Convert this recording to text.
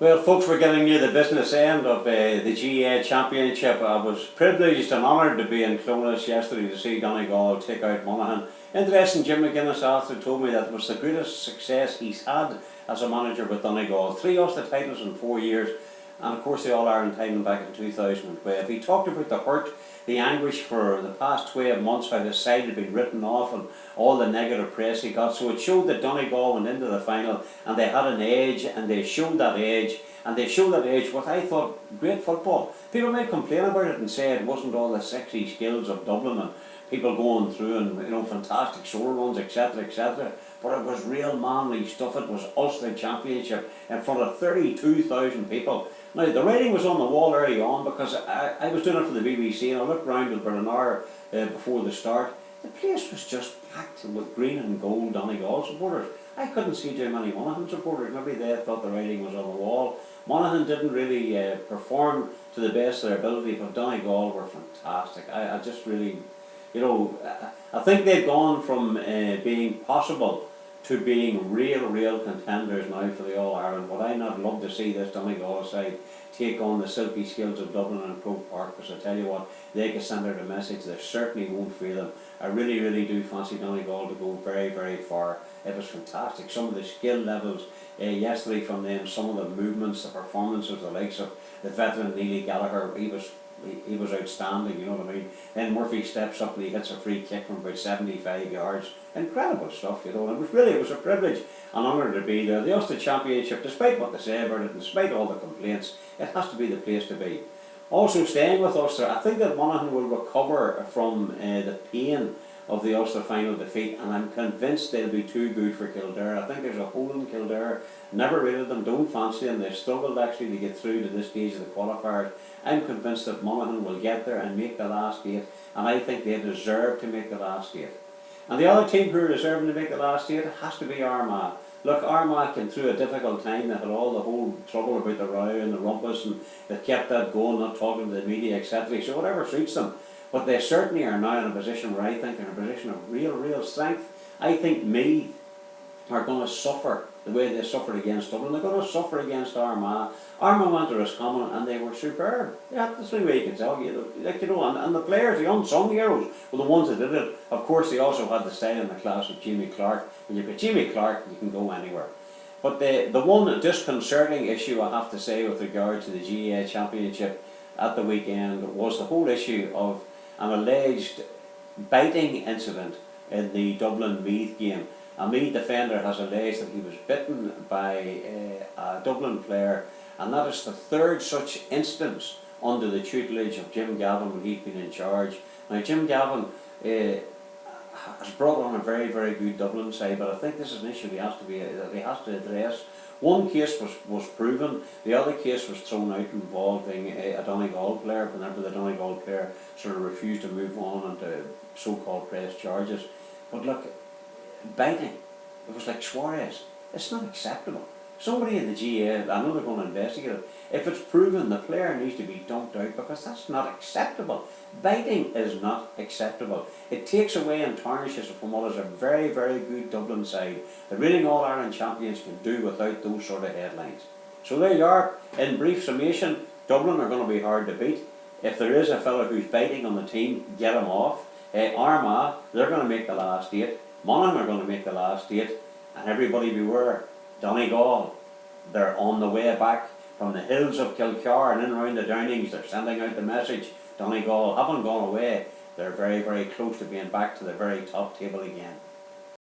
Well, folks, we're getting near the business end of the GA Championship. I was privileged and honoured to be in Clonus yesterday to see Donegal take out Monaghan. Interesting, Jim McGuinness after told me that it was the greatest success he's had as a manager with Donegal. 3 Ulster titles in 4 years, and of course the All-Ireland title back in 2012. He talked about the hurt, the anguish for the past 12 months, how his side had been written off and all the negative press he got. So it showed that Donegal went into the final and they had an edge, and they showed that edge. And they showed that edge with, I thought, great football. People might complain about it and say it wasn't all the sexy skills of Dublin and people going through and fantastic shoulder runs, etc., etc. But it was real manly stuff. It was Ulster Championship in front of 32,000 people. Now, the writing was on the wall early on because I was doing it for the BBC, and I looked round about an hour before the start. The place was just packed with green and gold Donegal supporters. I couldn't see too many Monaghan supporters. Maybe they thought the writing was on the wall. Monaghan didn't really perform to the best of their ability, but Donegal were fantastic. I just really, I think they've gone from being possible to being real contenders now for the All-Ireland. Would I not love to see this Donegal side take on the silky skills of Dublin and Croke Park? Because I tell you what, they can send out a message. They certainly won't fail them. I really do fancy Donegal to go very far. It was fantastic. Some of the skill levels yesterday from them, some of the movements, the performances, the likes of the veteran Neely Gallagher, he was outstanding, you know what I mean. Then Murphy steps up and he hits a free kick from about 75 yards. Incredible stuff, And it was a privilege and honour to be there. The Ulster Championship, despite what they say about it, despite all the complaints, it has to be the place to be. Also staying with Ulster, I think that Monaghan will recover from the pain of the Ulster final defeat, and I'm convinced they'll be too good for Kildare. I think there's a hole in Kildare. Never rated them, don't fancy them. They've struggled actually to get through to this stage of the qualifiers. I'm convinced that Monaghan will get there and make the last 8, and I think they deserve to make the last 8. And the other team who are deserving to make the last 8 has to be Armagh. Look, Armagh came through a difficult time. They had all the whole trouble about the row and the rumpus, and they kept that going, not talking to the media, etc. So whatever suits them. But they certainly are now in a position where I think they're in a position of real strength. I think Meath are going to suffer the way they suffered against Dublin. They're going to suffer against Armagh. Armagh went to Roscommon and they were superb. Yeah, that's the way you can tell. And the players, the unsung heroes, were the ones that did it. Of course, they also had the style in the class of Jimmy Clark. When you've got Jimmy Clark, you can go anywhere. But the one disconcerting issue I have to say with regard to the GAA Championship at the weekend was the whole issue of an alleged biting incident in the Dublin Meath game. A Meath defender has alleged that he was bitten by a Dublin player, and that is the third such instance under the tutelage of Jim Gavin when he's been in charge. Now, Jim Gavin has brought on a very good Dublin side, but I think this is an issue he has to address. One case was proven, the other case was thrown out involving a Donegal player whenever the Donegal player sort of refused to move on into so-called press charges. But look, biting, it was like Suarez. It's not acceptable. Somebody in the GA, I know they're going to investigate it. If it's proven, the player needs to be dumped out because that's not acceptable. Biting is not acceptable. It takes away and tarnishes from what is a very good Dublin side. The reigning All-Ireland champions can do without those sort of headlines. So there you are. In brief summation, Dublin are going to be hard to beat. If there is a fellow who's biting on the team, get him off. Armagh, they're going to make the last 8. Monaghan are going to make the last 8. And everybody beware. Donegal, they're on the way back from the hills of Kilcar and in around the Downings. They're sending out the message. Donegal haven't gone away. They're very close to being back to the very top table again.